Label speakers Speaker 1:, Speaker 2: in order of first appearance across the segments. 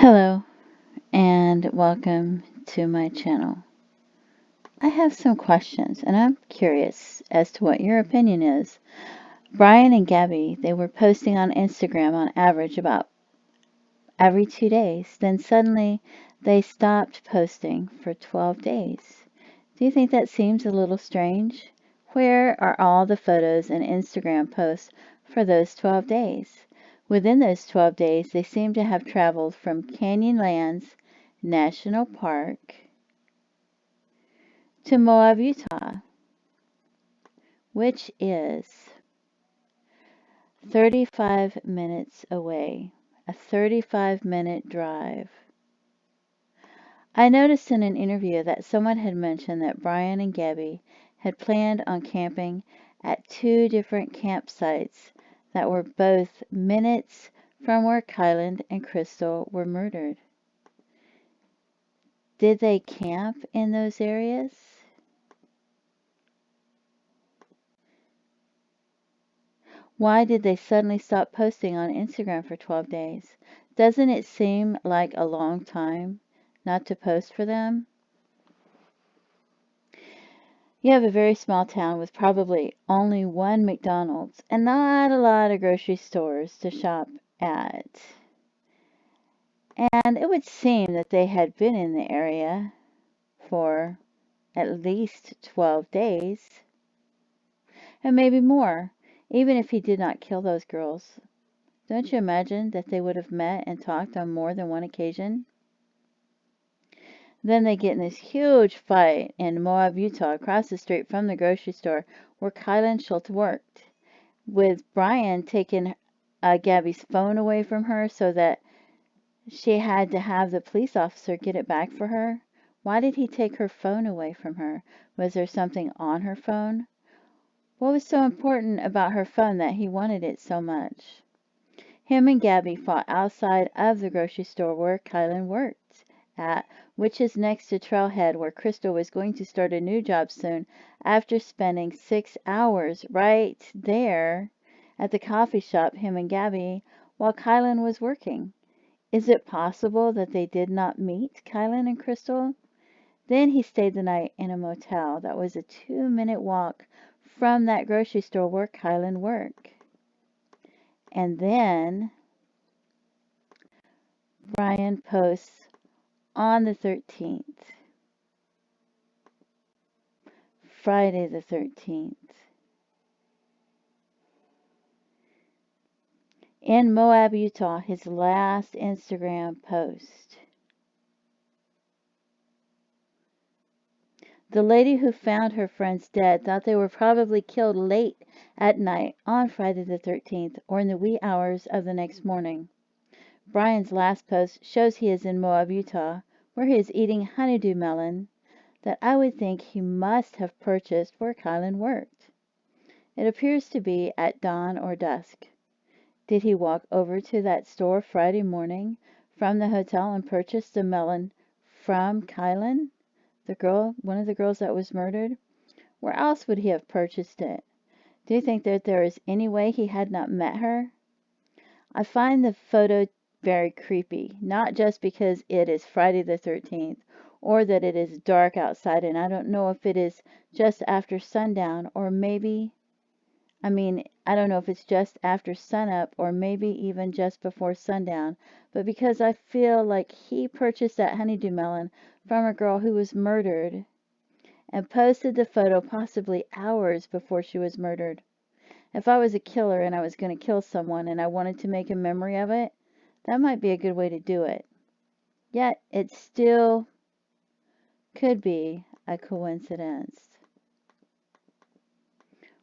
Speaker 1: Hello and welcome to my channel. I have some questions and I'm curious as to what your opinion is. Brian and Gabby, they were posting on Instagram on average about every 2 days. Then suddenly they stopped posting for 12 days. Do you think that seems a little strange? Where are all the photos and Instagram posts for those 12 days? Within those 12 days, they seem to have traveled from Canyonlands National Park to Moab, Utah, which is 35 minutes away, a 35-minute drive. I noticed in an interview that someone had mentioned that Brian and Gabby had planned on camping at two different campsites that were both minutes from where Kylen and Crystal were murdered. Did they camp in those areas? Why did they suddenly stop posting on Instagram for 12 days? Doesn't it seem like a long time not to post for them? You have a very small town with probably only one McDonald's and not a lot of grocery stores to shop at. And it would seem that they had been in the area for at least 12 days, and maybe more, even if he did not kill those girls. Don't you imagine that they would have met and talked on more than one occasion? Then they get in this huge fight in Moab, Utah, across the street from the grocery store where Kylen Shulte worked, with Brian taking Gabby's phone away from her so that she had to have the police officer get it back for her. Why did he take her phone away from her? Was there something on her phone? What was so important about her phone that he wanted it so much? Him and Gabby fought outside of the grocery store where Kylen worked at, which is next to Trailhead, where Crystal was going to start a new job soon after spending 6 hours right there at the coffee shop, him and Gabby, while Kylen was working. Is it possible that they did not meet, Kylen and Crystal? Then he stayed the night in a motel that was a 2-minute walk from that grocery store where Kylen worked. And then Brian posts on the 13th, Friday the 13th, in Moab, Utah, his last Instagram post. The lady who found her friends dead thought they were probably killed late at night on Friday the 13th or in the wee hours of the next morning. Brian's last post shows he is in Moab, Utah, where he is eating honeydew melon that I would think he must have purchased where Kylen worked. It appears to be at dawn or dusk. Did he walk over to that store Friday morning from the hotel and purchase the melon from Kylen, one of the girls that was murdered? Where else would he have purchased it? Do you think that there is any way he had not met her? I find the photo very creepy, not just because it is Friday the 13th or that it is dark outside, and I don't know if it is just after sundown or maybe I don't know if it's just after sunup or maybe even just before sundown, but because I feel like he purchased that honeydew melon from a girl who was murdered and posted the photo possibly hours before she was murdered. If I was a killer and I was going to kill someone and I wanted to make a memory of it, that might be a good way to do it. Yet, it still could be a coincidence.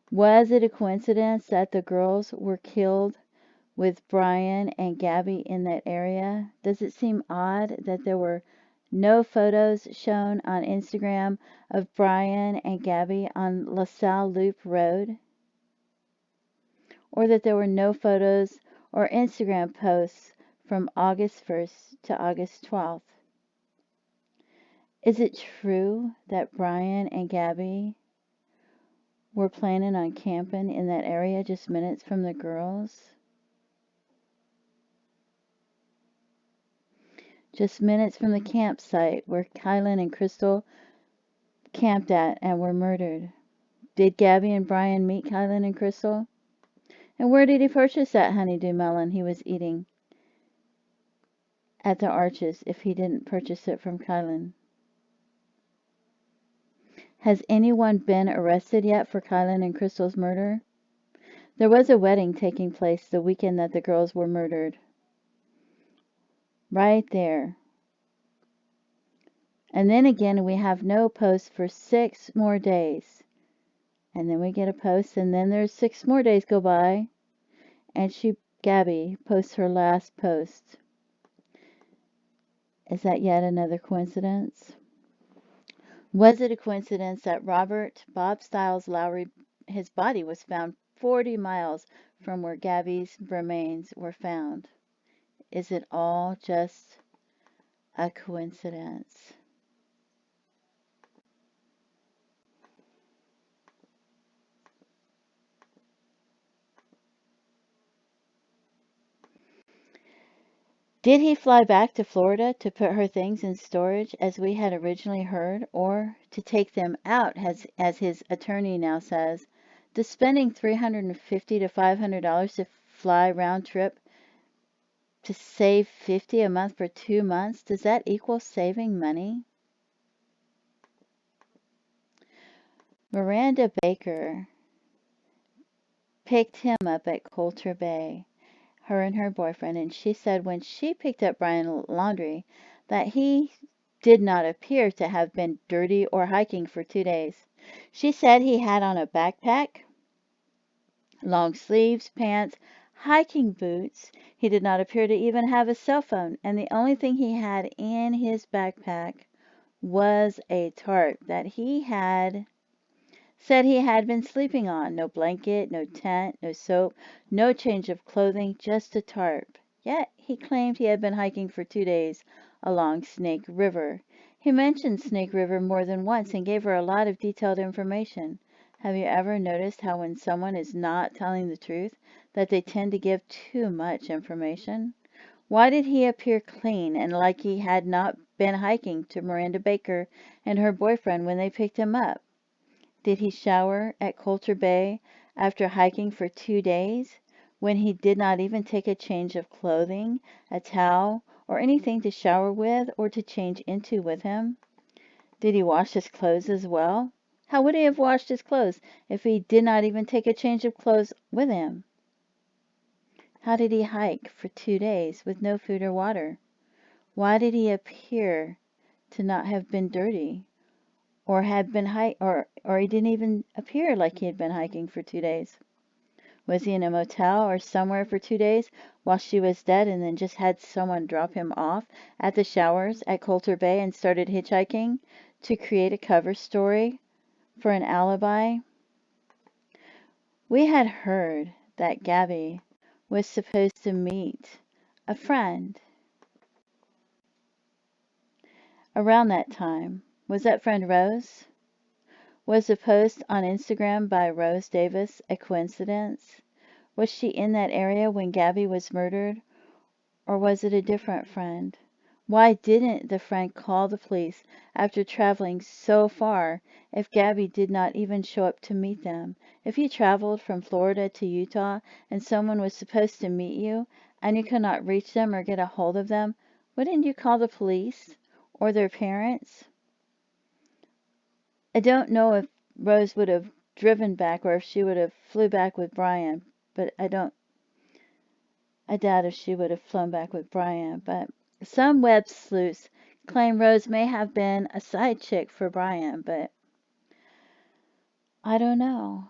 Speaker 1: Was it a coincidence that the girls were killed with Brian and Gabby in that area? Does it seem odd that there were no photos shown on Instagram of Brian and Gabby on LaSalle Loop Road? Or that there were no photos or Instagram posts from August 1st to August 12th? Is it true that Brian and Gabby were planning on camping in that area just minutes from the girls? just minutes from the campsite where Kylen and Crystal camped at and were murdered. Did Gabby and Brian meet Kylen and Crystal? And where did he purchase that honeydew melon he was eating at the Arches if he didn't purchase it from Kylen? Has anyone been arrested yet for Kylen and Crystal's murder? There was a wedding taking place the weekend that the girls were murdered. Right there. And then again, we have no post for 6 more days. And then we get a post, and then there's 6 more days go by, and Gabby posts her last post. Is that yet another coincidence? Was it a coincidence that Robert Bob Stiles Lowry, his body was found 40 miles from where Gabby's remains were found? Is it all just a coincidence? Did he fly back to Florida to put her things in storage as we had originally heard, or to take them out as his attorney now says? Does spending $350 to $500 to fly round trip to save $50 a month for 2 months, does that equal saving money? Miranda Baker picked him up at Coulter Bay, her and her boyfriend, and she said when she picked up Brian Laundrie that he did not appear to have been dirty or hiking for 2 days. She said he had on a backpack, long sleeves, pants, hiking boots. He did not appear to even have a cell phone, and the only thing he had in his backpack was a tarp that he said he had been sleeping on. No blanket, no tent, no soap, no change of clothing, just a tarp. Yet he claimed he had been hiking for 2 days along Snake River. He mentioned Snake River more than once and gave her a lot of detailed information. Have you ever noticed how when someone is not telling the truth, that they tend to give too much information? Why did he appear clean and like he had not been hiking to Miranda Baker and her boyfriend when they picked him up? Did he shower at Coulter Bay after hiking for 2 days, when he did not even take a change of clothing, a towel, or anything to shower with or to change into with him? Did he wash his clothes as well? How would he have washed his clothes if he did not even take a change of clothes with him? How did he hike for 2 days with no food or water? Why did he appear to not have been dirty? Or he didn't even appear like he had been hiking for 2 days. Was he in a motel or somewhere for 2 days while she was dead and then just had someone drop him off at the showers at Coulter Bay and started hitchhiking to create a cover story for an alibi? We had heard that Gabby was supposed to meet a friend around that time. Was that friend Rose? Was the post on Instagram by Rose Davis a coincidence? Was she in that area when Gabby was murdered, or was it a different friend? Why didn't the friend call the police after traveling so far if Gabby did not even show up to meet them? If you traveled from Florida to Utah and someone was supposed to meet you and you could not reach them or get a hold of them, wouldn't you call the police or their parents? I don't know if Rose would have driven back or if she would have flew back with Brian, but I doubt if she would have flown back with Brian. But some web sleuths claim Rose may have been a side chick for Brian, but I don't know.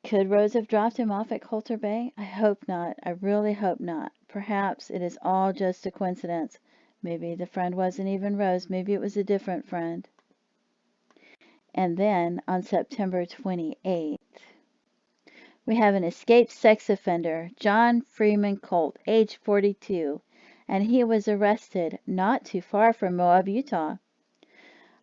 Speaker 1: Could Rose have dropped him off at Coulter Bay? I hope not. I really hope not. Perhaps it is all just a coincidence. Maybe the friend wasn't even Rose. Maybe it was a different friend. And then on September 28th, we have an escaped sex offender, John Freeman Colt, age 42, and he was arrested not too far from Moab, Utah.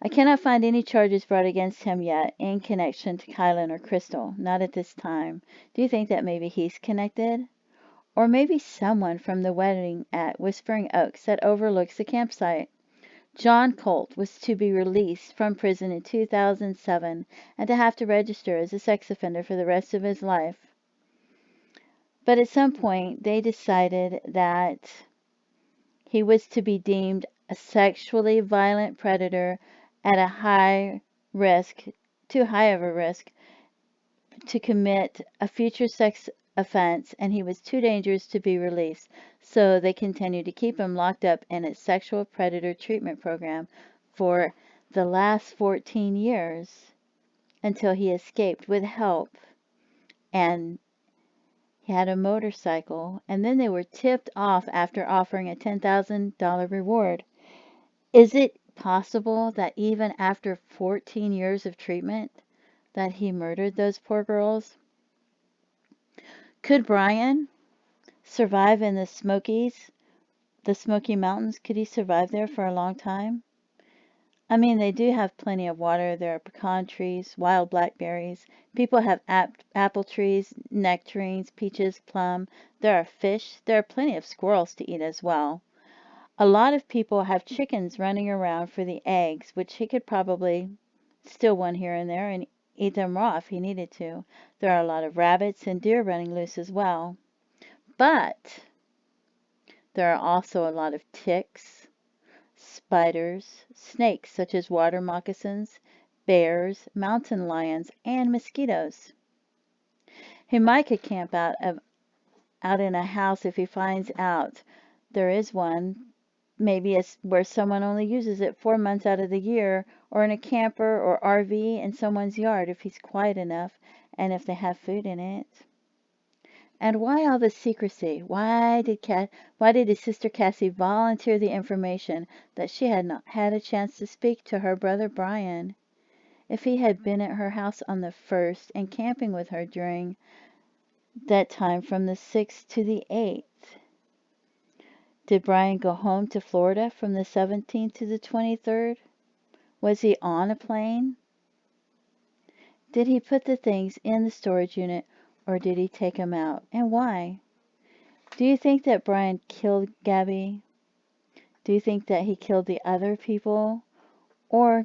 Speaker 1: I cannot find any charges brought against him yet in connection to Kylen or Crystal, not at this time. Do you think that maybe he's connected? Or maybe someone from the wedding at Whispering Oaks that overlooks the campsite. John Colt was to be released from prison in 2007 and to have to register as a sex offender for the rest of his life. But at some point, they decided that he was to be deemed a sexually violent predator at a high risk, too high of a risk, to commit a future sex offense, and he was too dangerous to be released. So they continued to keep him locked up in a sexual predator treatment program for the last 14 years until he escaped with help. And he had a motorcycle, and then they were tipped off after offering a $10,000 reward. Is it possible that even after 14 years of treatment that he murdered those poor girls? Could Brian survive in the Smoky Mountains? Could he survive there for a long time? I mean, they do have plenty of water. There are pecan trees, wild blackberries. People have apple trees, nectarines, peaches, plum. There are fish. There are plenty of squirrels to eat as well. A lot of people have chickens running around for the eggs, which he could probably steal one here and there and eat them raw if he needed to. There are a lot of rabbits and deer running loose as well. But there are also a lot of ticks, spiders, snakes such as water moccasins, bears, mountain lions, and mosquitoes. He might could camp out in a house if he finds out there is one. Maybe it's where someone only uses it 4 months out of the year, or in a camper or RV in someone's yard if he's quiet enough and if they have food in it. And why all the secrecy? Why did his sister Cassie volunteer the information that she had not had a chance to speak to her brother Brian? If he had been at her house on the 1st and camping with her during that time from the 6th to the 8th. Did Brian go home to Florida from the 17th to the 23rd? Was he on a plane? Did he put the things in the storage unit, or did he take them out? And why? Do you think that Brian killed Gabby? Do you think that he killed the other people? Or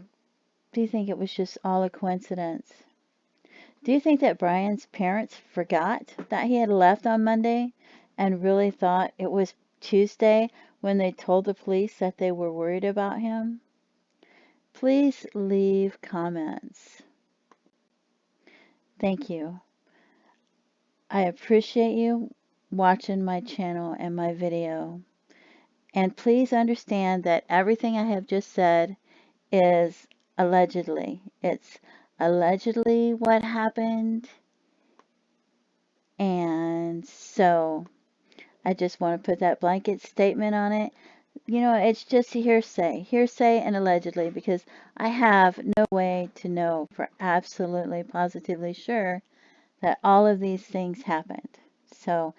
Speaker 1: do you think it was just all a coincidence? Do you think that Brian's parents forgot that he had left on Monday and really thought it was Tuesday when they told the police that they were worried about him? Please leave comments. Thank you. I appreciate you watching my channel and my video. And please understand that everything I have just said is allegedly. It's allegedly what happened. And so I just want to put that blanket statement on it. You know, it's just hearsay and allegedly, because I have no way to know for absolutely positively sure that all of these things happened. So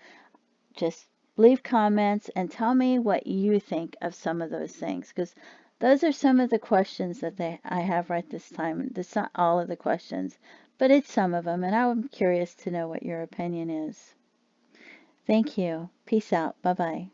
Speaker 1: just leave comments and tell me what you think of some of those things, because those are some of the questions that I have right this time. It's not all of the questions, but it's some of them, and I'm curious to know what your opinion is. Thank you. Peace out. Bye-bye.